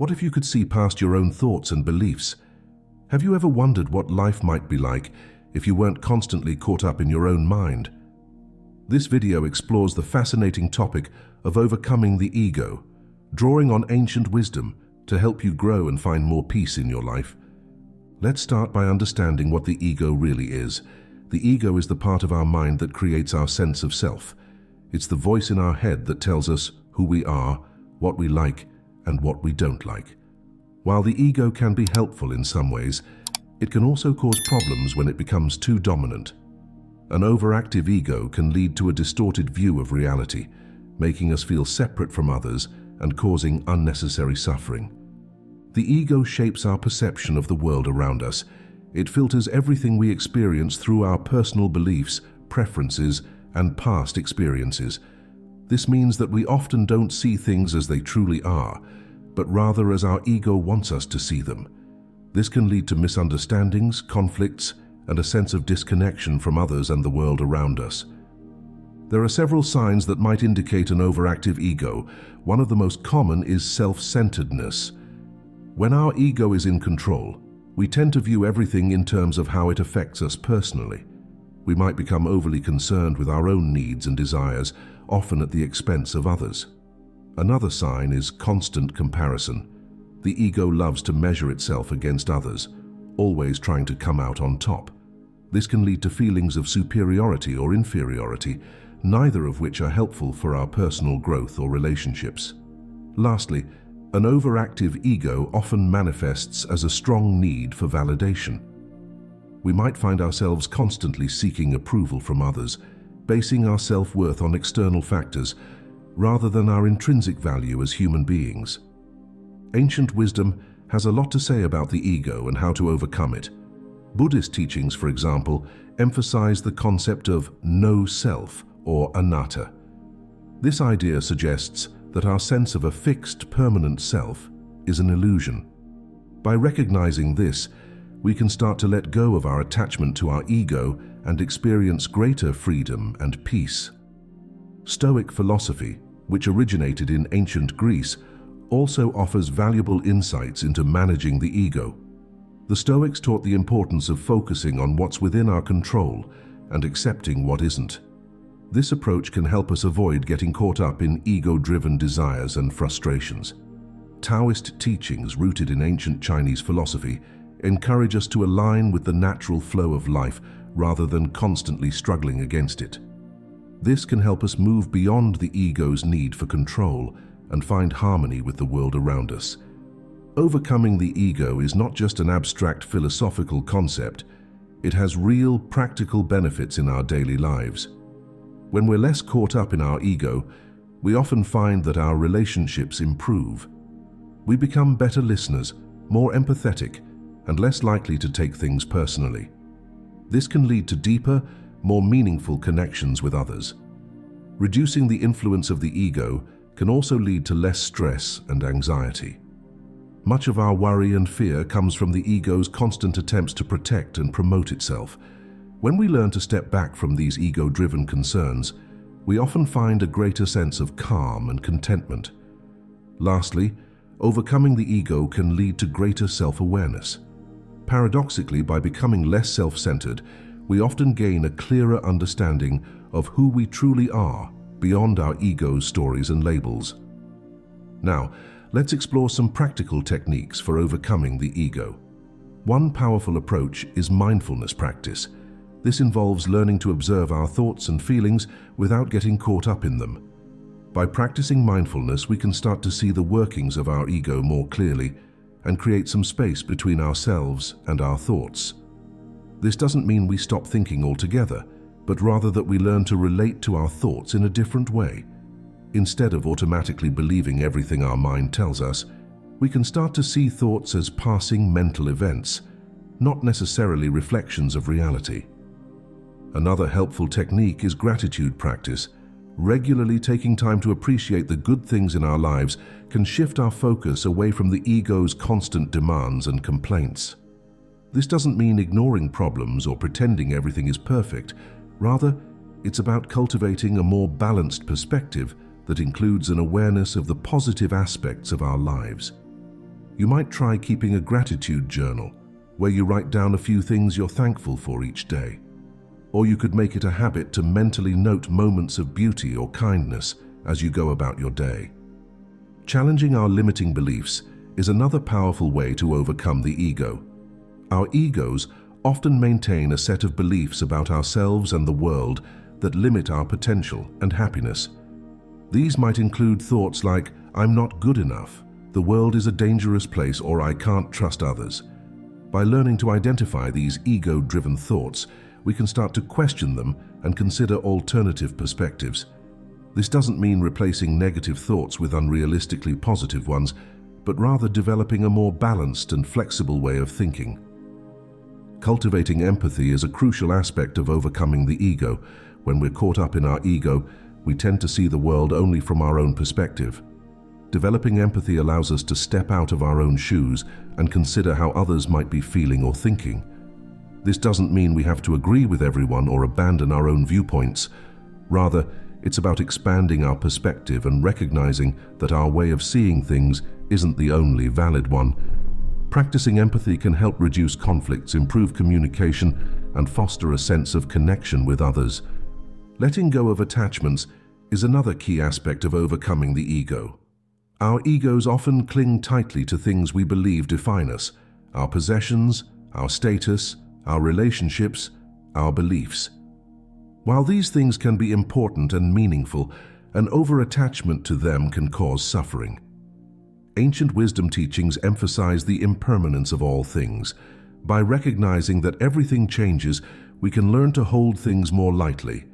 What if you could see past your own thoughts and beliefs? Have you ever wondered what life might be like if you weren't constantly caught up in your own mind? This video explores the fascinating topic of overcoming the ego, drawing on ancient wisdom to help you grow and find more peace in your life. Let's start by understanding what the ego really is. The ego is the part of our mind that creates our sense of self. It's the voice in our head that tells us who we are, what we like, and what we don't like. While the ego can be helpful in some ways, it can also cause problems when it becomes too dominant. An overactive ego can lead to a distorted view of reality, making us feel separate from others and causing unnecessary suffering. The ego shapes our perception of the world around us. It filters everything we experience through our personal beliefs, preferences, and past experiences. This means that we often don't see things as they truly are, but rather as our ego wants us to see them. This can lead to misunderstandings, conflicts, and a sense of disconnection from others and the world around us. There are several signs that might indicate an overactive ego. One of the most common is self-centeredness. When our ego is in control, we tend to view everything in terms of how it affects us personally. We might become overly concerned with our own needs and desires, often at the expense of others. Another sign is constant comparison. The ego loves to measure itself against others, always trying to come out on top. This can lead to feelings of superiority or inferiority, neither of which are helpful for our personal growth or relationships. Lastly, an overactive ego often manifests as a strong need for validation. We might find ourselves constantly seeking approval from others, basing our self-worth on external factors rather than our intrinsic value as human beings. Ancient wisdom has a lot to say about the ego and how to overcome it. Buddhist teachings, for example, emphasize the concept of no self or anatta. This idea suggests that our sense of a fixed, permanent self is an illusion. By recognizing this, we can start to let go of our attachment to our ego and experience greater freedom and peace. Stoic philosophy, which originated in ancient Greece, also offers valuable insights into managing the ego. The Stoics taught the importance of focusing on what's within our control and accepting what isn't. This approach can help us avoid getting caught up in ego-driven desires and frustrations. Taoist teachings rooted in ancient Chinese philosophy encourage us to align with the natural flow of life rather than constantly struggling against it. This can help us move beyond the ego's need for control and find harmony with the world around us. Overcoming the ego is not just an abstract philosophical concept. It has real, practical benefits in our daily lives. When we're less caught up in our ego, we often find that our relationships improve. We become better listeners, more empathetic, and less likely to take things personally. This can lead to deeper, more meaningful connections with others. Reducing the influence of the ego can also lead to less stress and anxiety. Much of our worry and fear comes from the ego's constant attempts to protect and promote itself. When we learn to step back from these ego-driven concerns, we often find a greater sense of calm and contentment. Lastly, overcoming the ego can lead to greater self-awareness. Paradoxically, by becoming less self-centered, we often gain a clearer understanding of who we truly are beyond our ego's stories and labels. Now, let's explore some practical techniques for overcoming the ego. One powerful approach is mindfulness practice. This involves learning to observe our thoughts and feelings without getting caught up in them. By practicing mindfulness, we can start to see the workings of our ego more clearly and create some space between ourselves and our thoughts. This doesn't mean we stop thinking altogether, but rather that we learn to relate to our thoughts in a different way. Instead of automatically believing everything our mind tells us, we can start to see thoughts as passing mental events, not necessarily reflections of reality. Another helpful technique is gratitude practice. Regularly taking time to appreciate the good things in our lives can shift our focus away from the ego's constant demands and complaints. This doesn't mean ignoring problems or pretending everything is perfect. Rather, it's about cultivating a more balanced perspective that includes an awareness of the positive aspects of our lives. You might try keeping a gratitude journal, where you write down a few things you're thankful for each day. Or you could make it a habit to mentally note moments of beauty or kindness as you go about your day. Challenging our limiting beliefs is another powerful way to overcome the ego. Our egos often maintain a set of beliefs about ourselves and the world that limit our potential and happiness. These might include thoughts like, "I'm not good enough," "the world is a dangerous place," or "I can't trust others." By learning to identify these ego-driven thoughts, we can start to question them and consider alternative perspectives. This doesn't mean replacing negative thoughts with unrealistically positive ones, but rather developing a more balanced and flexible way of thinking. Cultivating empathy is a crucial aspect of overcoming the ego. When we're caught up in our ego, we tend to see the world only from our own perspective. Developing empathy allows us to step out of our own shoes and consider how others might be feeling or thinking. This doesn't mean we have to agree with everyone or abandon our own viewpoints. Rather, it's about expanding our perspective and recognizing that our way of seeing things isn't the only valid one. Practicing empathy can help reduce conflicts, improve communication, and foster a sense of connection with others. Letting go of attachments is another key aspect of overcoming the ego. Our egos often cling tightly to things we believe define us: our possessions, our status, our relationships, our beliefs. While these things can be important and meaningful, an over-attachment to them can cause suffering. Ancient wisdom teachings emphasize the impermanence of all things. By recognizing that everything changes, we can learn to hold things more lightly.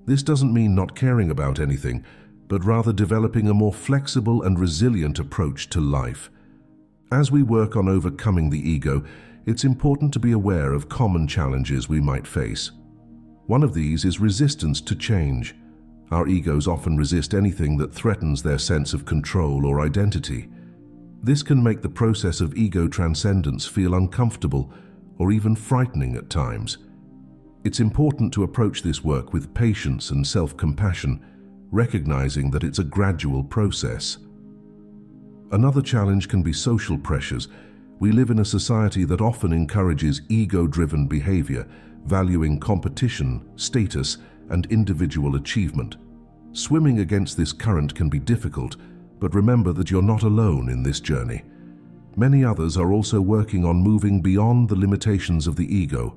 This doesn't mean not caring about anything, but rather developing a more flexible and resilient approach to life. As we work on overcoming the ego, it's important to be aware of common challenges we might face. One of these is resistance to change. Our egos often resist anything that threatens their sense of control or identity. This can make the process of ego transcendence feel uncomfortable or even frightening at times. It's important to approach this work with patience and self-compassion, recognizing that it's a gradual process. Another challenge can be social pressures. We live in a society that often encourages ego-driven behavior, valuing competition, status, and individual achievement. Swimming against this current can be difficult, but remember that you're not alone in this journey. Many others are also working on moving beyond the limitations of the ego.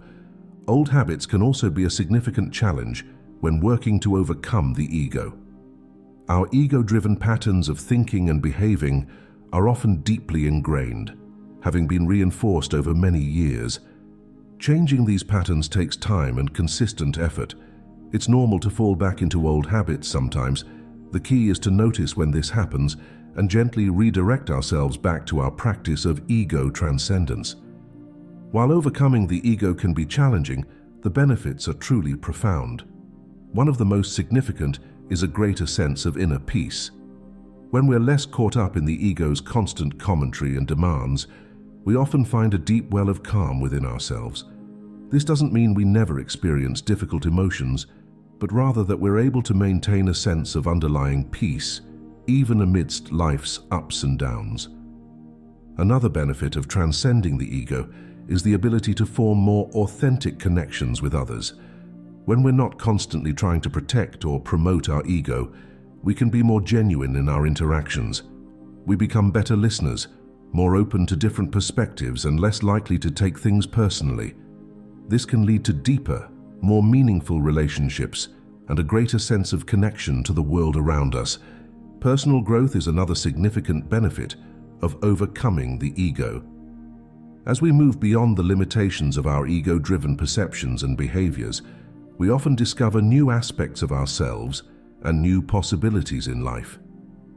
Old habits can also be a significant challenge when working to overcome the ego. Our ego-driven patterns of thinking and behaving are often deeply ingrained, having been reinforced over many years. Changing these patterns takes time and consistent effort. It's normal to fall back into old habits sometimes. The key is to notice when this happens and gently redirect ourselves back to our practice of ego transcendence. While overcoming the ego can be challenging, the benefits are truly profound. One of the most significant is a greater sense of inner peace. When we're less caught up in the ego's constant commentary and demands, we often find a deep well of calm within ourselves. This doesn't mean we never experience difficult emotions, but rather that we're able to maintain a sense of underlying peace, even amidst life's ups and downs. Another benefit of transcending the ego is the ability to form more authentic connections with others. When we're not constantly trying to protect or promote our ego, we can be more genuine in our interactions. We become better listeners, more open to different perspectives, and less likely to take things personally. This can lead to deeper, more meaningful relationships and a greater sense of connection to the world around us. Personal growth is another significant benefit of overcoming the ego. As we move beyond the limitations of our ego-driven perceptions and behaviors, we often discover new aspects of ourselves and new possibilities in life.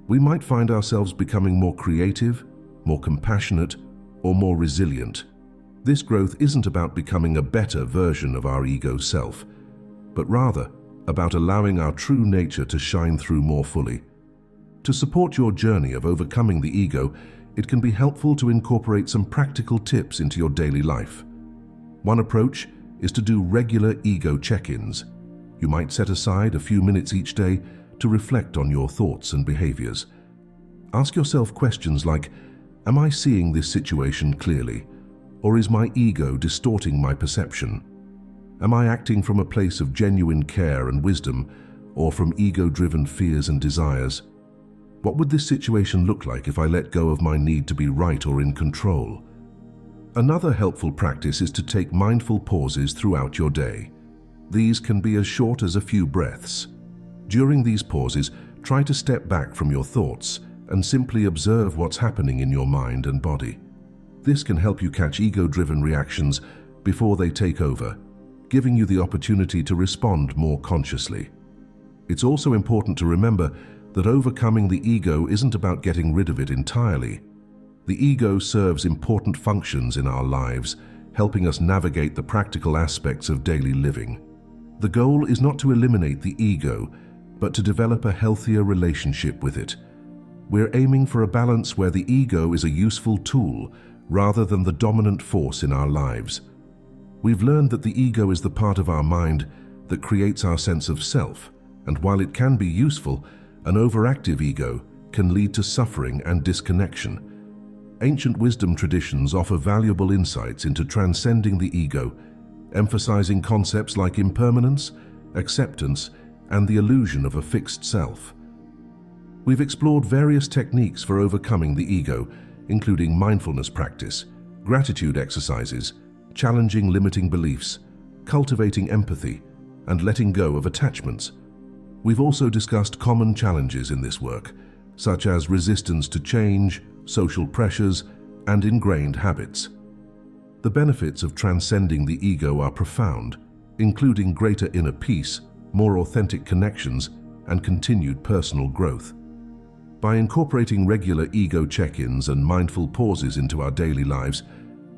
We might find ourselves becoming more creative, more compassionate, or more resilient. This growth isn't about becoming a better version of our ego self, but rather about allowing our true nature to shine through more fully. To support your journey of overcoming the ego, it can be helpful to incorporate some practical tips into your daily life. One approach is to do regular ego check-ins. You might set aside a few minutes each day to reflect on your thoughts and behaviors. Ask yourself questions like, Am I seeing this situation clearly, or is my ego distorting my perception? Am I acting from a place of genuine care and wisdom, or from ego-driven fears and desires? What would this situation look like if I let go of my need to be right or in control? Another helpful practice is to take mindful pauses throughout your day. These can be as short as a few breaths. During these pauses, try to step back from your thoughts and simply observe what's happening in your mind and body. This can help you catch ego-driven reactions before they take over, giving you the opportunity to respond more consciously. It's also important to remember that overcoming the ego isn't about getting rid of it entirely. The ego serves important functions in our lives, helping us navigate the practical aspects of daily living. The goal is not to eliminate the ego, but to develop a healthier relationship with it. We're aiming for a balance where the ego is a useful tool rather than the dominant force in our lives. We've learned that the ego is the part of our mind that creates our sense of self, and while it can be useful, an overactive ego can lead to suffering and disconnection. Ancient wisdom traditions offer valuable insights into transcending the ego, emphasizing concepts like impermanence, acceptance, and the illusion of a fixed self. We've explored various techniques for overcoming the ego, including mindfulness practice, gratitude exercises, challenging limiting beliefs, cultivating empathy, and letting go of attachments. We've also discussed common challenges in this work, such as resistance to change, social pressures, and ingrained habits. The benefits of transcending the ego are profound, including greater inner peace, more authentic connections, and continued personal growth. By incorporating regular ego check-ins and mindful pauses into our daily lives,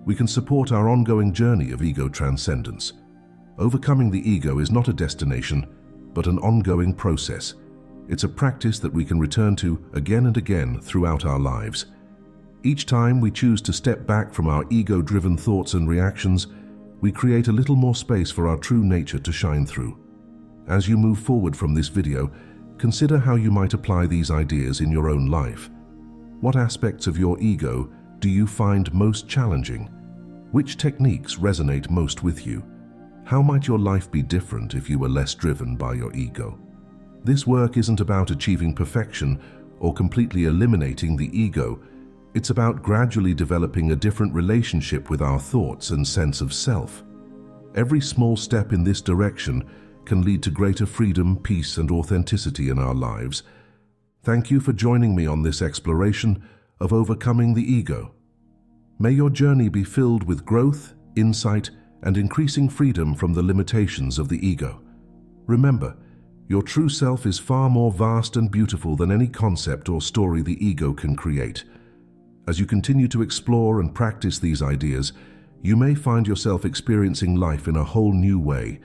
we can support our ongoing journey of ego transcendence. Overcoming the ego is not a destination, but an ongoing process. It's a practice that we can return to again and again throughout our lives. Each time we choose to step back from our ego-driven thoughts and reactions, we create a little more space for our true nature to shine through. As you move forward from this video, consider how you might apply these ideas in your own life. What aspects of your ego do you find most challenging? Which techniques resonate most with you? How might your life be different if you were less driven by your ego? This work isn't about achieving perfection or completely eliminating the ego. It's about gradually developing a different relationship with our thoughts and sense of self. Every small step in this direction can lead to greater freedom, peace, and authenticity in our lives. Thank you for joining me on this exploration of overcoming the ego. May your journey be filled with growth, insight, and increasing freedom from the limitations of the ego. Remember, your true self is far more vast and beautiful than any concept or story the ego can create. As you continue to explore and practice these ideas, you may find yourself experiencing life in a whole new way,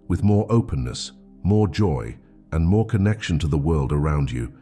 with more openness, more joy, and more connection to the world around you.